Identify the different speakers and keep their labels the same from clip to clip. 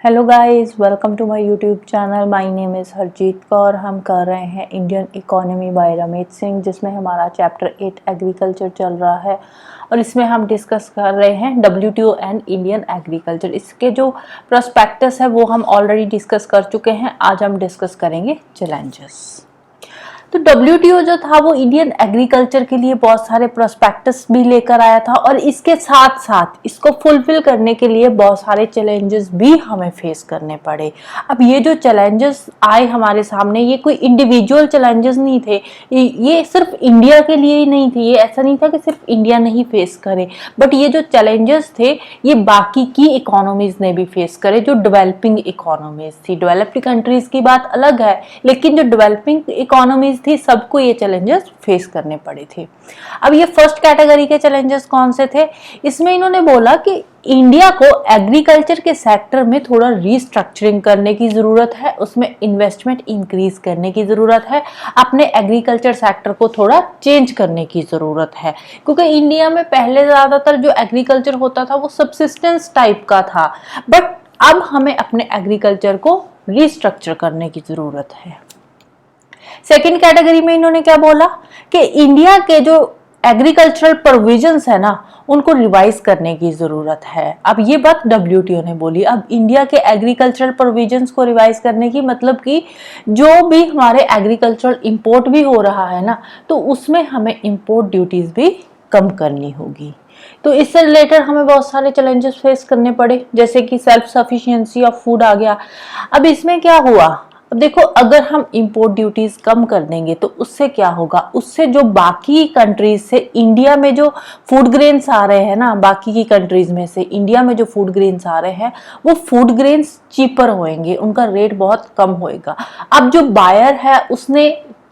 Speaker 1: Hello guys, welcome to my YouTube channel. My name is Harjeet Kaur. हम कर रहे हैं Indian economy by Ramesh Singh, जिसमें हमारा चैप्टर 8 एग्रीकल्चर चल रहा है और इसमें हम डिस्कस कर रहे हैं WTO एंड इंडियन एग्रीकल्चर। इसके जो प्रोस्पेक्टस है वो हम ऑलरेडी डिस्कस कर चुके हैं। आज हम डिस्कस करेंगे चैलेंजेस। तो WTO जो था वो इंडियन एग्रीकल्चर के लिए बहुत सारे प्रोस्पेक्टस भी लेकर आया था और इसके साथ साथ इसको फुलफिल करने के लिए बहुत सारे चैलेंजेस भी हमें फेस करने पड़े। अब ये जो चैलेंजेस आए हमारे सामने, ये कोई इंडिविजुअल चैलेंजेस नहीं थे, ये सिर्फ इंडिया के लिए ही नहीं थे। ये ऐसा नहीं था कि सिर्फ इंडिया नहीं फेस करे, बट ये जो चैलेंजेस थे ये बाकी की इकोनॉमीज ने भी फेस करे, जो डेवलपिंग इकोनॉमीज थी। डेवलप्ड कंट्रीज की बात अलग है, लेकिन जो डेवलपिंग इकोनॉमीज थी सबको ये चैलेंजेस फेस करने पड़े थे। अब ये फर्स्ट कैटेगरी के चैलेंजेस कौन से थे? इसमें इन्होंने बोला कि इंडिया को एग्रीकल्चर के सेक्टर में थोड़ा रीस्ट्रक्चरिंग करने की जरूरत है, उसमें इन्वेस्टमेंट इंक्रीज करने की जरूरत है, अपने एग्रीकल्चर सेक्टर को थोड़ा चेंज करने की जरूरत है। क्योंकि इंडिया में पहले ज्यादातर जो एग्रीकल्चर होता था वो सबसिस्टेंस टाइप का था, बट अब हमें अपने एग्रीकल्चर को रीस्ट्रक्चर करने की जरूरत है। सेकेंड कैटेगरी में इन्होंने क्या बोला कि इंडिया के जो एग्रीकल्चरल प्रोविजंस है ना, उनको रिवाइज करने की जरूरत है। अब ये बात WTO ने बोली। अब इंडिया के एग्रीकल्चरल प्रोविजंस को रिवाइज करने की मतलब कि जो भी हमारे एग्रीकल्चरल इंपोर्ट भी हो रहा है ना, तो उसमें हमें इंपोर्ट ड्यूटीज भी कम करनी होगी। तो इससे रिलेटेड हमें बहुत सारे चैलेंजेस फेस करने पड़े, जैसे कि सेल्फ सफिशिएंसी ऑफ फूड आ गया। अब इसमें क्या हुआ? अब देखो, अगर हम इंपोर्ट ड्यूटीज कम कर देंगे तो उससे क्या होगा? उससे जो बाकी कंट्रीज से इंडिया में जो फूड ग्रेन्स आ रहे हैं ना, बाकी की कंट्रीज में से इंडिया में जो फूड ग्रेन्स आ रहे हैं वो फूड ग्रेन्स चीपर होंगे, उनका रेट बहुत कम होएगा। अब जो बायर है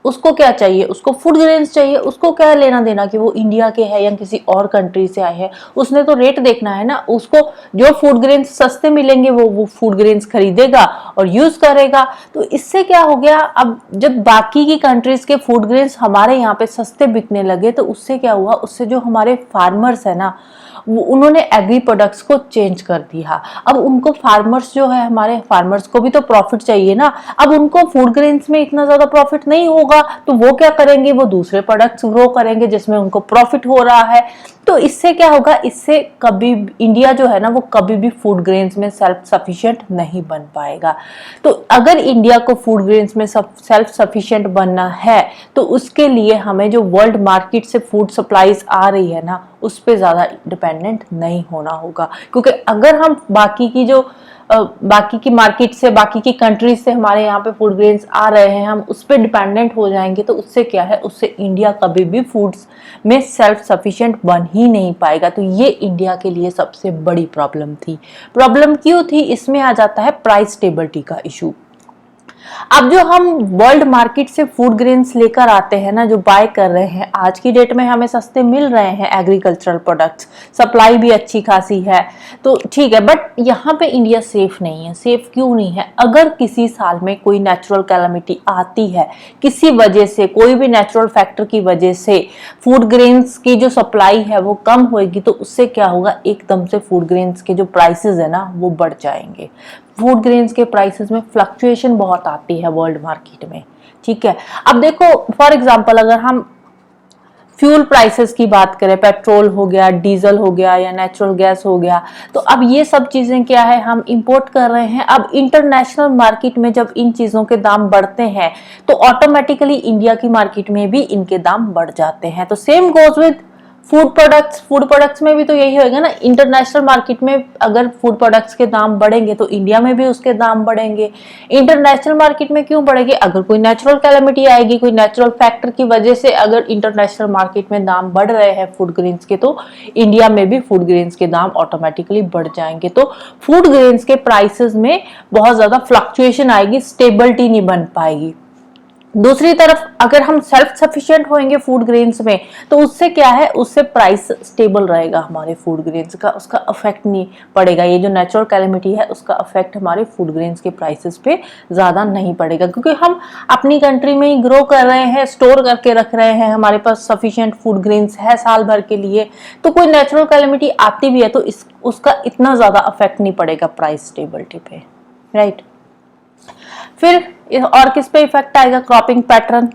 Speaker 1: उसको क्या चाहिए? उसको फूड ग्रेन्स चाहिए। उसको क्या लेना देना कि वो इंडिया के है या किसी और कंट्री से आए हैं? उसने तो रेट देखना है ना। उसको जो फूड ग्रेन्स सस्ते मिलेंगे वो फूड ग्रेन्स खरीदेगा और यूज करेगा। तो इससे क्या हो गया? अब जब बाकी की कंट्रीज के फूड ग्रेन्स हमारे यहाँ पे सस्ते बिकने लगे तो उससे क्या हुआ? उससे जो हमारे फार्मर्स है ना, उन्होंने एग्री प्रोडक्ट्स को चेंज कर दिया। अब उनको फार्मर्स जो है, हमारे फार्मर्स को भी तो प्रॉफिट चाहिए ना। अब उनको फूड ग्रेन्स में इतना ज्यादा प्रॉफिट नहीं होगा तो वो क्या करेंगे? वो दूसरे प्रोडक्ट्स ग्रो करेंगे जिसमें उनको प्रॉफिट हो रहा है। तो इससे क्या होगा? इससे कभी इंडिया जो है ना वो कभी भी फूड ग्रेन्स में सेल्फ सफिशिएंट नहीं बन पाएगा। तो अगर इंडिया को फूड ग्रेन्स में सेल्फ सफिशिएंट बनना है तो उसके लिए हमें जो वर्ल्ड मार्केट से फूड सप्लाईज आ रही है ना, उस पर ज्यादा डिपेंडेंट नहीं होना होगा। क्योंकि अगर हम बाकी की मार्केट से, बाकी की कंट्रीज से हमारे यहाँ पे फूड ग्रेन्स आ रहे हैं, हम उस पर डिपेंडेंट हो जाएंगे तो उससे क्या है? उससे इंडिया कभी भी फूड्स में सेल्फ सफिशिएंट बन ही नहीं पाएगा। तो ये इंडिया के लिए सबसे बड़ी प्रॉब्लम थी। प्रॉब्लम क्यों थी? इसमें आ जाता है प्राइस स्टेबिलिटी का इशू। अब जो हम वर्ल्ड मार्केट से फूड ग्रेन्स लेकर आते हैं ना, जो बाय कर रहे हैं, आज की डेट में हमें सस्ते मिल रहे हैं एग्रीकल्चरल प्रोडक्ट्स, सप्लाई भी अच्छी खासी है, तो ठीक है। बट यहाँ पे इंडिया सेफ नहीं है। सेफ क्यों नहीं है? अगर किसी साल में कोई नेचुरल कैलामिटी आती है, किसी वजह से, कोई भी नेचुरल फैक्टर की वजह से फूड ग्रेन्स की जो सप्लाई है वो कम होगी, तो उससे क्या होगा? एकदम से फूड ग्रेन्स के जो प्राइसेस है ना वो बढ़ जाएंगे। फूड ग्रेन्स के प्राइसेस में फ्लक्चुएशन बहुत आती है वर्ल्ड मार्केट में, ठीक है। अब देखो, फॉर एग्जांपल अगर हम फ्यूल प्राइसेस की बात करें, पेट्रोल हो गया, डीजल हो गया या नेचुरल गैस हो गया, तो अब ये सब चीजें क्या है? हम इंपोर्ट कर रहे हैं। अब इंटरनेशनल मार्केट में जब इन चीजों के दाम बढ़ते हैं तो ऑटोमेटिकली इंडिया की मार्केट में भी इनके दाम बढ़ जाते हैं। तो same goes with food products. Food products में भी तो यही होगा ना। इंटरनेशनल मार्केट में अगर फूड प्रोडक्ट्स के दाम बढ़ेंगे तो इंडिया में भी उसके दाम बढ़ेंगे। इंटरनेशनल मार्केट में क्यों बढ़ेंगे? अगर कोई नेचुरल कैलेमिटी आएगी, कोई नेचुरल फैक्टर की वजह से अगर इंटरनेशनल मार्केट में दाम बढ़ रहे हैं फूड ग्रेन्स के, तो इंडिया में भी फूड ग्रेन्स के दाम ऑटोमेटिकली बढ़ जाएंगे। तो फूड ग्रेन्स के प्राइसेस में बहुत ज्यादा फ्लक्चुएशन आएगी, स्टेबिलिटी नहीं बन पाएगी। दूसरी तरफ अगर हम सेल्फ सफिशिएंट होंगे फूड ग्रेन्स में तो उससे क्या है? उससे प्राइस स्टेबल रहेगा हमारे फूड ग्रेन्स का, उसका अफेक्ट नहीं पड़ेगा। ये जो नेचुरल कैलेमिटी है उसका अफेक्ट हमारे फूड ग्रेन्स के प्राइसेस पे ज्यादा नहीं पड़ेगा, क्योंकि हम अपनी कंट्री में ही ग्रो कर रहे हैं, स्टोर करके रख रहे हैं, हमारे पास सफिशिएंट फूड ग्रेन्स है साल भर के लिए। तो कोई नेचुरल कैलेमिटी आती भी है तो उसका इतना ज्यादा अफेक्ट नहीं पड़ेगा प्राइस स्टेबिलिटी पे। राइट। फिर और किस पे इफेक्ट आएगा, क्रॉपिंग पैटर्न।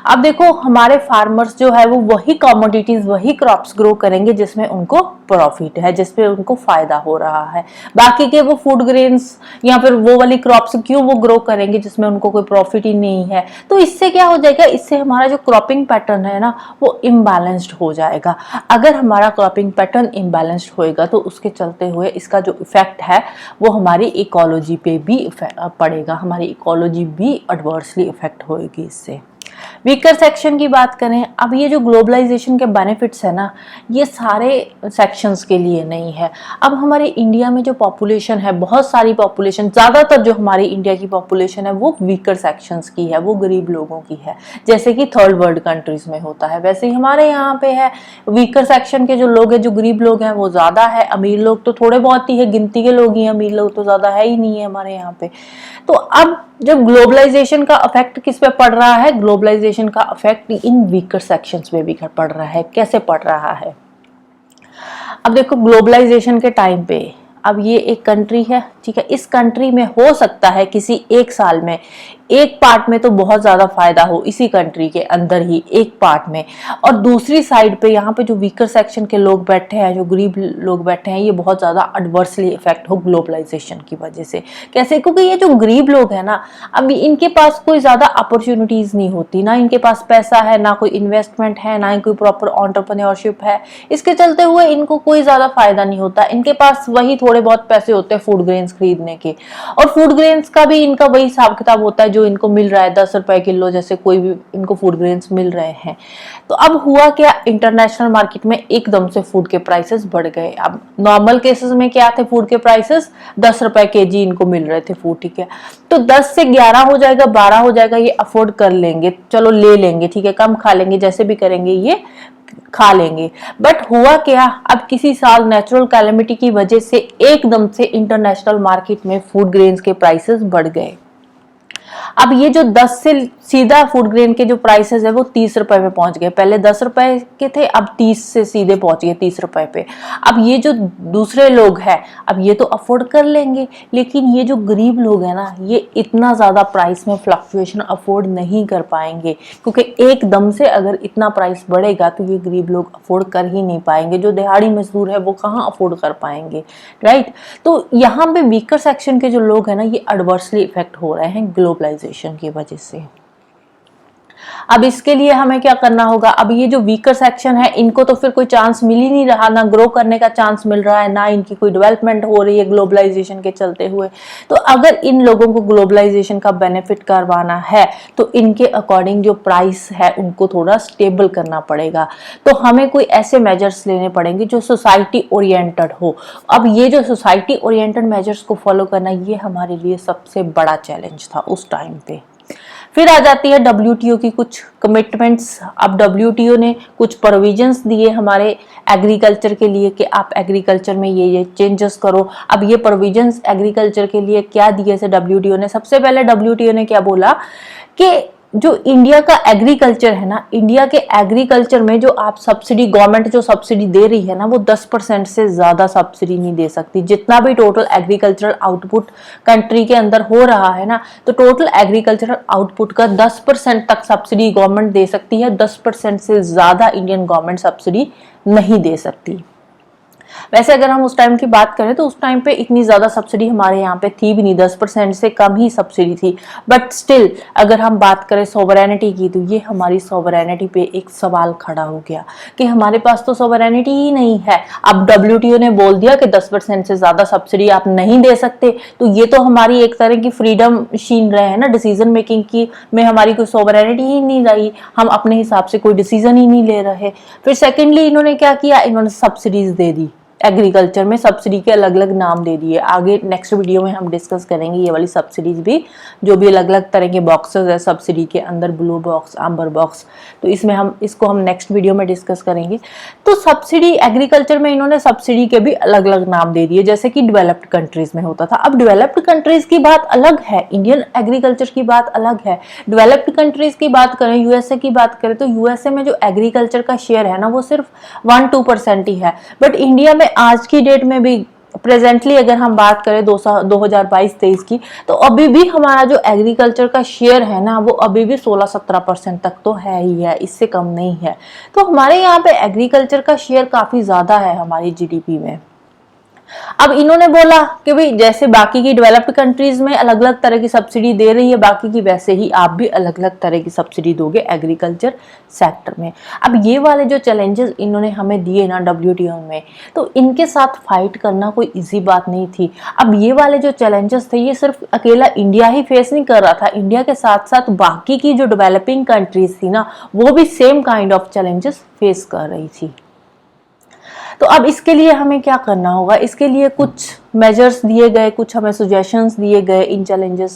Speaker 1: अब देखो हमारे फार्मर्स जो है वो वही कमोडिटीज वही क्रॉप्स ग्रो करेंगे जिसमें उनको प्रॉफिट है, जिसपे उनको फायदा हो रहा है। बाकी के वो फूड ग्रेन्स या फिर वो वाली क्रॉप्स क्यों वो ग्रो करेंगे जिसमें उनको कोई प्रॉफिट ही नहीं है। तो इससे क्या हो जाएगा, इससे हमारा जो क्रॉपिंग पैटर्न है ना वो इम्बैलेंस्ड हो जाएगा। अगर हमारा क्रॉपिंग पैटर्न इम्बैलेंस्ड होएगा तो उसके चलते हुए इसका जो इफेक्ट है वो हमारी इकोलॉजी पे भी पड़ेगा, हमारी इकोलॉजी भी एडवर्सली इफेक्ट होएगी इससे। वीकर सेक्शन की बात करें, अब ये जो ग्लोबलाइजेशन के बेनिफिट्स है ना ये सारे सेक्शंस के लिए नहीं है। अब हमारे इंडिया में जो पॉपुलेशन है, बहुत सारी पॉपुलेशन, ज़्यादातर जो हमारी इंडिया की पॉपुलेशन है वो वीकर सेक्शंस की है, वो गरीब लोगों की है। जैसे कि थर्ड वर्ल्ड कंट्रीज में होता है वैसे ही हमारे यहाँ पे है। वीकर सेक्शन के जो लोग हैं, जो गरीब लोग हैं वो ज़्यादा है, अमीर लोग तो थोड़े बहुत ही है, गिनती के लोग ही, अमीर लोग तो ज़्यादा है ही नहीं है हमारे यहाँ पे। तो अब जब ग्लोबलाइजेशन का इफेक्ट किस पे पड़ रहा है, ग्लोबलाइजेशन का इफेक्ट इन वीकर सेक्शंस पे भी पड़ रहा है। कैसे पड़ रहा है, अब देखो ग्लोबलाइजेशन के टाइम पे, अब ये एक कंट्री है, ठीक है, इस कंट्री में हो सकता है किसी एक साल में एक पार्ट में तो बहुत ज्यादा फायदा हो इसी कंट्री के अंदर ही एक पार्ट में, और दूसरी साइड पे यहाँ पे जो वीकर सेक्शन के लोग बैठे हैं, जो गरीब लोग बैठे हैं, ये बहुत ज्यादा एडवर्सली इफेक्ट हो ग्लोबलाइजेशन की वजह से। कैसे, क्योंकि ये जो गरीब लोग हैं ना, अभी इनके पास कोई ज्यादा अपॉर्चुनिटीज नहीं होती, ना इनके पास पैसा है, ना कोई इन्वेस्टमेंट है, ना ही कोई प्रॉपर एंटरप्रेन्योरशिप है। इसके चलते हुए इनको कोई ज्यादा फायदा नहीं होता। इनके पास वही थोड़े बहुत पैसे होते हैं फूड ग्रेन्स खरीदने के, और फूड ग्रेन्स का भी इनका वही हिसाब किताब होता है जो इनको मिल रहा है 10 रुपए किलो, जैसे कोई भी इनको फूड ग्रेन्स मिल रहे हैं। तो अब हुआ क्या, इंटरनेशनल मार्केट में एकदम से फूड के प्राइसेस बढ़ गए। अब नॉर्मल केसेस में क्या थे, फूड के प्राइसेस 10 रुपए केजी इनको मिल रहे थे फूड, ठीक है, तो 10 से 11 हो जाएगा, 12 हो जाएगा, ये अफोर्ड कर लेंगे, चलो ले लेंगे, ठीक है, कम खा लेंगे, जैसे भी करेंगे ये खा लेंगे। बट हुआ क्या, अब किसी साल नेचुरल कैलेमिटी की वजह से एकदम से इंटरनेशनल मार्केट में फूड ग्रेन्स के प्राइसेस बढ़ गए। अब ये जो 10 से सीधा फूड ग्रेन के जो प्राइसेस है वो 30 रुपए में पहुंच गए। पहले 10 रुपए के थे, अब 30 से सीधे पहुंच गए 30 रुपए पे। अब ये जो दूसरे लोग हैं, अब ये तो अफोर्ड कर लेंगे, लेकिन ये जो गरीब लोग हैं ना, ये इतना ज्यादा प्राइस में फ्लक्चुएशन अफोर्ड नहीं कर पाएंगे, क्योंकि एकदम से अगर इतना प्राइस बढ़ेगा तो ये गरीब लोग अफोर्ड कर ही नहीं पाएंगे। जो दिहाड़ी मजदूर है वो कहाँ अफोर्ड कर पाएंगे, राइट। तो यहाँ पे वीकर सेक्शन के जो लोग हैं ना, ये एडवर्सली इफेक्ट हो रहे हैं ग्लोबलाइजेशन की वजह से। अब इसके लिए हमें क्या करना होगा, अब ये जो वीकर सेक्शन है इनको तो फिर कोई चांस मिल ही नहीं रहा, ना ग्रो करने का चांस मिल रहा है, ना इनकी कोई डेवलपमेंट हो रही है ग्लोबलाइजेशन के चलते हुए। तो अगर इन लोगों को ग्लोबलाइजेशन का बेनिफिट करवाना है तो इनके अकॉर्डिंग जो प्राइस है उनको थोड़ा स्टेबल करना पड़ेगा। तो हमें कोई ऐसे मेजर्स लेने पड़ेंगे जो सोसाइटी ओरिएंटेड हो। अब ये जो सोसाइटी ओरिएंटेड मेजर्स को फॉलो करना, ये हमारे लिए सबसे बड़ा चैलेंज था उस टाइम पे। फिर आ जाती है WTO की कुछ कमिटमेंट्स। अब WTO ने कुछ प्रोविजंस दिए हमारे एग्रीकल्चर के लिए कि आप एग्रीकल्चर में ये चेंजेस करो। अब ये प्रोविजंस एग्रीकल्चर के लिए क्या दिए से WTO ने, सबसे पहले WTO ने क्या बोला कि जो इंडिया का एग्रीकल्चर है ना, इंडिया के एग्रीकल्चर में जो आप सब्सिडी, गवर्नमेंट जो सब्सिडी दे रही है ना, वो 10% से ज्यादा सब्सिडी नहीं दे सकती। जितना भी टोटल एग्रीकल्चरल आउटपुट कंट्री के अंदर हो रहा है ना, तो टोटल एग्रीकल्चरल आउटपुट का 10% तक सब्सिडी गवर्नमेंट दे सकती है। 10% से ज्यादा इंडियन गवर्नमेंट सब्सिडी नहीं दे सकती। वैसे अगर हम उस टाइम की बात करें तो उस टाइम पे इतनी ज्यादा सब्सिडी हमारे यहाँ पे थी भी नहीं, 10% से कम ही सब्सिडी थी। बट स्टिल अगर हम बात करें सोवरेनिटी की, तो ये हमारी सोवरेनिटी पे एक सवाल खड़ा हो गया कि हमारे पास तो सोवरेनिटी ही नहीं है। अब WTO ने बोल दिया कि 10% से ज्यादा सब्सिडी आप नहीं दे सकते, तो ये तो हमारी एक तरह की फ्रीडम छीन रहे हैं ना, डिसीजन मेकिंग की में हमारी कोई सोवरेनिटी ही नहीं रही, हम अपने हिसाब से कोई डिसीजन ही नहीं ले रहे। फिर सेकेंडली इन्होंने क्या किया, इन्होंने सब्सिडीज दे दी। एग्रीकल्चर में सब्सिडी के अलग अलग नाम दे दिए। आगे नेक्स्ट वीडियो में हम डिस्कस करेंगे ये वाली सब्सिडीज भी, जो भी अलग अलग तरह के बॉक्सेस है सब्सिडी के अंदर, ब्लू बॉक्स, आम्बर बॉक्स, तो इसको हम नेक्स्ट वीडियो में डिस्कस करेंगे। तो सब्सिडी एग्रीकल्चर में इन्होंने सब्सिडी के भी अलग अलग नाम दे दिए, जैसे कि डेवलप्ड कंट्रीज में होता था। अब डेवलप्ड कंट्रीज की बात अलग है, इंडियन एग्रीकल्चर की बात अलग है। डेवलप्ड कंट्रीज की बात करें, USA की बात करें, तो USA में जो एग्रीकल्चर का शेयर है ना, वो सिर्फ 1-2% ही है। बट इंडिया में आज की डेट में भी प्रेजेंटली अगर हम बात करें 2022-23 की, तो अभी भी हमारा जो एग्रीकल्चर का शेयर है ना, वो अभी भी 16-17% तक तो है ही है, इससे कम नहीं है। तो हमारे यहाँ पे एग्रीकल्चर का शेयर काफी ज्यादा है हमारी जीडीपी में। अब इन्होंने बोला कि भाई जैसे बाकी की डेवलप्ड कंट्रीज में अलग अलग तरह की सब्सिडी दे रही है बाकी की, वैसे ही आप भी अलग अलग तरह की सब्सिडी दोगे एग्रीकल्चर सेक्टर में। अब ये वाले जो चैलेंजेस इन्होंने हमें दिए ना डब्ल्यूटीओ में, तो इनके साथ फाइट करना कोई इजी बात नहीं थी। अब ये वाले जो चैलेंजेस थे, ये सिर्फ अकेला इंडिया ही फेस नहीं कर रहा था, इंडिया के साथ साथ बाकी की जो डेवलपिंग कंट्रीज थी ना, वो भी same kind of challenges face कर रही थी। तो अब इसके लिए हमें क्या करना होगा, इसके लिए कुछ मेजर्स दिए गए, कुछ हमें सजेशंस दिए गए इन चैलेंजेस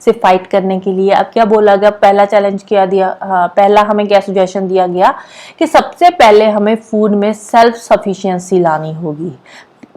Speaker 1: से फाइट करने के लिए। अब क्या बोला गया, पहला चैलेंज क्या दिया, पहला हमें क्या सजेशन दिया गया कि सबसे पहले हमें फूड में सेल्फ सफिशिएंसी लानी होगी।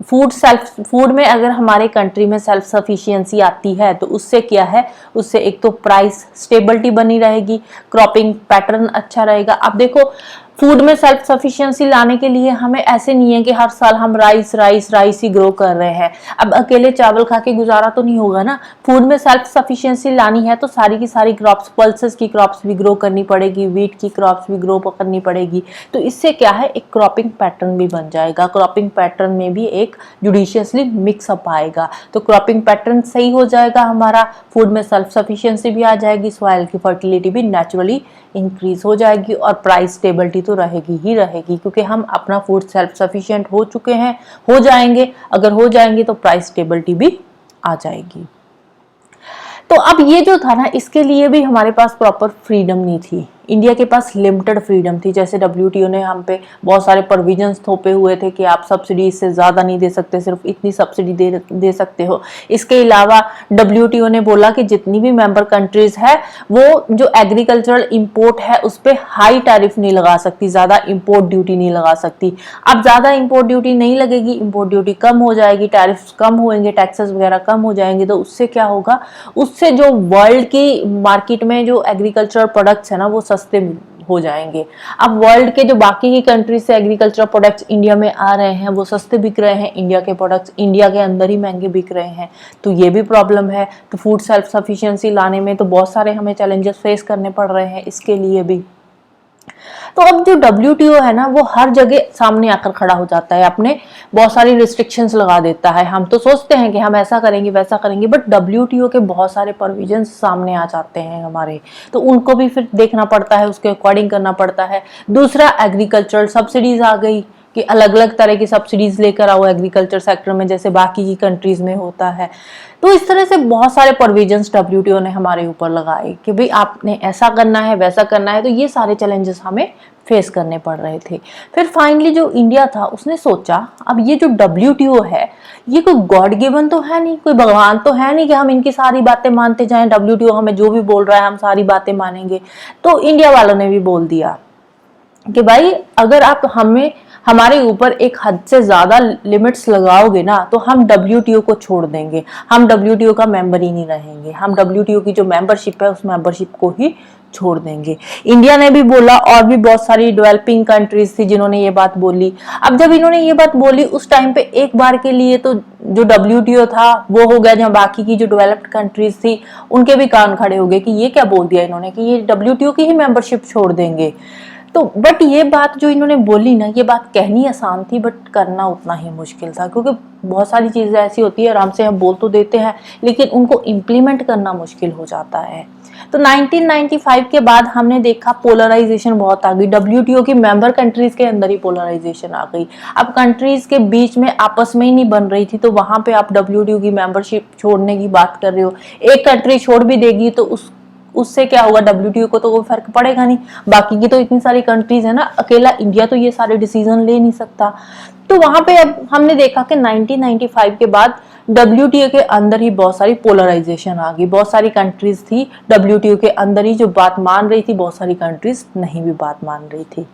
Speaker 1: फूड में अगर हमारे कंट्री में सेल्फ सफिशिएंसी आती है तो उससे क्या है, उससे एक तो प्राइस स्टेबिलिटी बनी रहेगी, क्रॉपिंग पैटर्न अच्छा रहेगा। अब देखो फूड में सेल्फ सफिशिएंसी लाने के लिए हमें ऐसे नहीं है कि हर साल हम राइस ही ग्रो कर रहे हैं। अब अकेले चावल खा के गुजारा तो नहीं होगा ना, फूड में सेल्फ सफिशिएंसी लानी है तो सारी की सारी क्रॉप्स, पल्सेस की क्रॉप्स भी ग्रो करनी पड़ेगी, व्हीट की क्रॉप्स भी ग्रो करनी पड़ेगी। तो इससे क्या है, एक क्रॉपिंग पैटर्न भी बन जाएगा, क्रॉपिंग पैटर्न में भी एक जुडिशियसली मिक्सअप आएगा। तो क्रॉपिंग पैटर्न सही हो जाएगा हमारा, फूड में सेल्फ सफिशिएंसी भी आ जाएगी, सॉइल की फर्टिलिटी भी नेचुरली इंक्रीज हो जाएगी और प्राइस स्टेबिलिटी तो रहेगी ही रहेगी, क्योंकि हम अपना फूड सेल्फ सफिशिएंट हो चुके हैं, हो जाएंगे। अगर हो जाएंगे तो प्राइस स्टेबिलिटी भी आ जाएगी। तो अब ये जो था ना, इसके लिए भी हमारे पास प्रॉपर फ्रीडम नहीं थी, इंडिया के पास लिमिटेड फ्रीडम थी। जैसे डब्ल्यूटीओ ने हम पे बहुत सारे प्रोविजंस थोपे हुए थे कि आप सब्सिडी इससे ज़्यादा नहीं दे सकते, सिर्फ इतनी सब्सिडी दे सकते हो। इसके अलावा डब्ल्यूटीओ ने बोला कि जितनी भी मेंबर कंट्रीज है वो जो एग्रीकल्चरल इंपोर्ट है उस पर हाई टैरिफ नहीं लगा सकती, ज़्यादा इंपोर्ट ड्यूटी नहीं लगा सकती। अब ज़्यादा इंपोर्ट ड्यूटी नहीं लगेगी, इंपोर्ट ड्यूटी कम हो जाएगी, टैरिफ कम होंगे, टैक्सेस वगैरह कम हो जाएंगे। तो उससे क्या होगा, उससे जो वर्ल्ड की मार्केट में जो एग्रीकल्चरल प्रोडक्ट्स है ना वो सस्ते हो जाएंगे। अब वर्ल्ड के जो बाकी की कंट्री से एग्रीकल्चरल प्रोडक्ट्स इंडिया में आ रहे हैं वो सस्ते बिक रहे हैं, इंडिया के प्रोडक्ट्स इंडिया के अंदर ही महंगे बिक रहे हैं, तो ये भी प्रॉब्लम है। तो फूड सेल्फ सफिशिएंसी लाने में तो बहुत सारे हमें चैलेंजेस फेस करने पड़ रहे हैं इसके लिए भी। तो अब जो डब्ल्यूटीओ है ना वो हर जगह सामने आकर खड़ा हो जाता है, अपने बहुत सारी रिस्ट्रिक्शंस लगा देता है। हम तो सोचते हैं कि हम ऐसा करेंगे वैसा करेंगे, बट डब्ल्यूटीओ के बहुत सारे प्रोविजंस सामने आ जाते हैं हमारे, तो उनको भी फिर देखना पड़ता है, उसके अकॉर्डिंग करना पड़ता है। दूसरा, एग्रीकल्चरल सब्सिडीज आ गई कि अलग अलग तरह की सब्सिडीज लेकर आओ एग्रीकल्चर सेक्टर में, जैसे बाकी की कंट्रीज में होता है। तो इस तरह से बहुत सारे प्रोविजंस डब्ल्यूटीओ ने हमारे ऊपर लगाए कि भाई आपने ऐसा करना है वैसा करना है। तो ये सारे चैलेंजेस हमें फेस करने पड़ रहे थे। फिर फाइनली जो इंडिया था उसने सोचा, अब ये जो डब्ल्यूटीओ है ये कोई गॉड गिवन तो है नहीं, कोई भगवान तो है नहीं कि हम इनकी सारी बातें मानते जाएं, डब्ल्यूटीओ हमें जो भी बोल रहा है हम सारी बातें मानेंगे। तो इंडिया वालों ने भी बोल दिया कि भाई अगर आप हमारे ऊपर एक हद से ज्यादा लिमिट्स लगाओगे ना तो हम डब्ल्यूटीओ को छोड़ देंगे, हम डब्ल्यूटीओ का मेंबर ही नहीं रहेंगे, हम डब्ल्यूटीओ की जो मेंबरशिप है उस मेंबरशिप को ही छोड़ देंगे। इंडिया ने भी बोला और भी बहुत सारी डेवलपिंग कंट्रीज थी जिन्होंने ये बात बोली। अब जब इन्होंने ये बात बोली उस टाइम पे एक बार के लिए तो जो डब्ल्यूटीओ था वो हो गया, जहाँ बाकी की जो डेवलप्ड कंट्रीज थी उनके भी कान खड़े हो गए कि ये क्या बोल दिया इन्होंने कि ये डब्ल्यूटीओ की ही मेंबरशिप छोड़ देंगे। तो बट ये बात जो इन्होंने बोली ना, ये बात कहनी आसान थी बट करना उतना ही मुश्किल था, क्योंकि बहुत सारी चीजें ऐसी होती है आराम से हम बोल तो देते हैं लेकिन उनको इम्प्लीमेंट करना मुश्किल हो जाता है। तो 1995 के बाद हमने देखा पोलराइजेशन बहुत आ गई, डब्ल्यूटीओ की मेंबर कंट्रीज के अंदर ही पोलराइजेशन आ गई। अब कंट्रीज के बीच में आपस में ही नहीं बन रही थी, तो वहां पे आप डब्ल्यूटीओ की मेंबरशिप छोड़ने की बात कर रहे हो। एक कंट्री छोड़ भी देगी तो उससे क्या होगा, डब्ल्यूटीओ को तो कोई फर्क पड़ेगा नहीं, बाकी की तो इतनी सारी कंट्रीज है ना, अकेला इंडिया तो ये सारे डिसीजन ले नहीं सकता। तो वहां पे अब हमने देखा कि 1995 के बाद डब्ल्यूटीओ के अंदर ही बहुत सारी पोलराइजेशन आ गई, बहुत सारी कंट्रीज थी डब्ल्यूटीओ के अंदर ही जो बात मान रही थी, बहुत सारी कंट्रीज नहीं भी बात मान रही थी।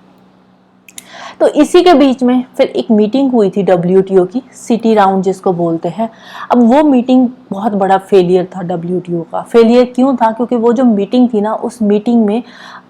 Speaker 1: तो इसी के बीच में फिर एक मीटिंग हुई थी डब्ल्यूटीओ की, सिटी राउंड जिसको बोलते हैं। अब वो मीटिंग बहुत बड़ा फेलियर था डब्ल्यूटीओ का। फेलियर क्यों था, क्योंकि वो जो मीटिंग थी ना उस मीटिंग में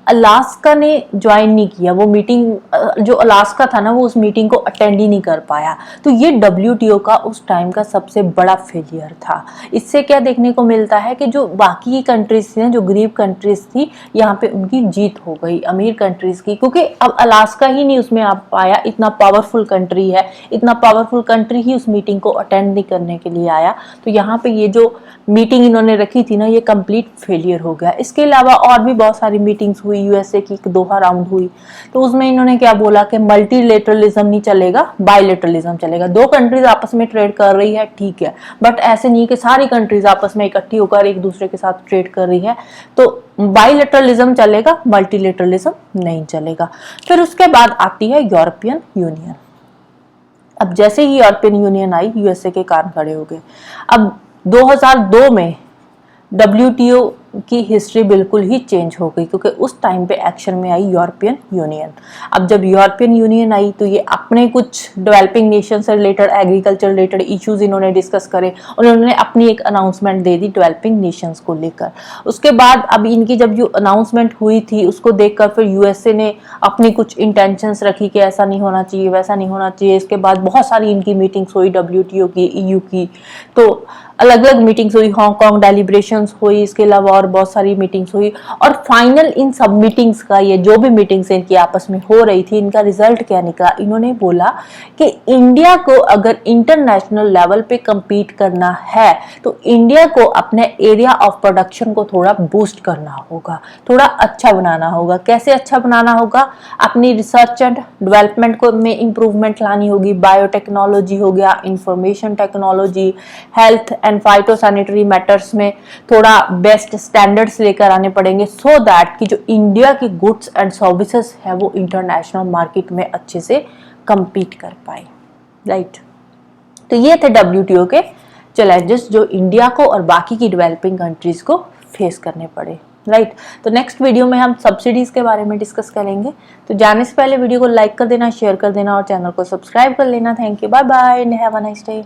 Speaker 1: अलास्का ने ज्वाइन नहीं किया वो मीटिंग, जो अलास्का था ना वो उस मीटिंग को अटेंड ही नहीं कर पाया। तो ये WTO का उस टाइम का सबसे बड़ा फेलियर था। इससे क्या देखने को मिलता है कि जो बाकी की कंट्रीज थी, जो गरीब कंट्रीज थी, यहाँ पे उनकी जीत हो गई अमीर कंट्रीज की, क्योंकि अब अलास्का ही नहीं उसमें आ पाया। इतना पावरफुल कंट्री है, इतना पावरफुल कंट्री ही उस मीटिंग को अटेंड नहीं करने के लिए आया। तो यहाँ पे ये जो मीटिंग इन्होंने रखी थी ना, ये कंप्लीट फेलियर हो गया। इसके अलावा और भी बहुत सारी मीटिंग्स हुई, यूएसए की दोहा राउंड हुई, तो उसमें इन्होंने क्या बोला कि मल्टीलेटरलिज्म नहीं चलेगा, बायलेटरलिज्म चलेगा। दो कंट्रीज आपस में ट्रेड कर रही है, ठीक है, बट ऐसे नहीं कि सारी कंट्रीज आपस में इकट्ठी होकर एक दूसरे के साथ ट्रेड कर रही है। तो बायलेटरलिज्म चलेगा, मल्टीलेटरलिज्म नहीं चलेगा। फिर उसके बाद आती है यूरोपियन यूनियन। अब जैसे ही यूरोपियन यूनियन आई, यूएसए के कान खड़े हो गए। अब 2002 में WTO की हिस्ट्री बिल्कुल ही चेंज हो गई, क्योंकि उस टाइम पे एक्शन में आई यूरोपियन यूनियन। अब जब यूरोपियन यूनियन आई तो ये अपने कुछ डेवलपिंग नेशन से रिलेटेड, एग्रीकल्चर रिलेटेड इश्यूज इन्होंने डिस्कस करे, उन्होंने अपनी एक announcement they the developing Nations को लेकर। उसके बाद अब इनकी जब जो अनाउंसमेंट हुई थी उसको देखकर फिर यूएसए ने अपनी कुछ इंटेंशंस रखी कि ऐसा नहीं होना चाहिए, वैसा नहीं होना चाहिए। इसके बाद बहुत सारी इनकी मीटिंग्स हुई, WTO की, EU की, तो अलग अलग मीटिंग्स हुई, हांगकांग डेलिब्रेशंस हुई, इसके अलावा और बहुत सारी मीटिंग्स हुई। और फाइनल इन सब मीटिंग्स का, ये जो भी मीटिंग्स इनकी आपस में हो रही थी, इनका रिजल्ट क्या निकला? इन्होंने बोला कि इंडिया को अगर इंटरनेशनल लेवल पे compete करना है तो इंडिया को अपने एरिया ऑफ प्रोडक्शन को थोड़ा बूस्ट करना होगा, थोड़ा अच्छा बनाना होगा। कैसे अच्छा बनाना होगा? अपनी रिसर्च एंड डेवलपमेंट को में इंप्रूवमेंट लानी होगी, बायोटेक्नोलॉजी हो गया, information technology, health and phytosanitary matters में थोड़ा बेस्ट स्टैंडर्ड्स लेकर आने पड़ेंगे, सो दैट कि जो इंडिया की गुड्स एंड सर्विसेज है वो इंटरनेशनल मार्केट में अच्छे से compete कर पाए, राइट। तो ये थे WTO के चैलेंजेस जो इंडिया को और बाकी की डेवलपिंग कंट्रीज को फेस करने पड़े, राइट। तो नेक्स्ट वीडियो में हम सब्सिडीज के बारे में डिस्कस करेंगे। तो जाने से पहले वीडियो को लाइक कर देना, शेयर कर देना और चैनल को सब्सक्राइब कर लेना। Thank you, bye bye and have a nice day.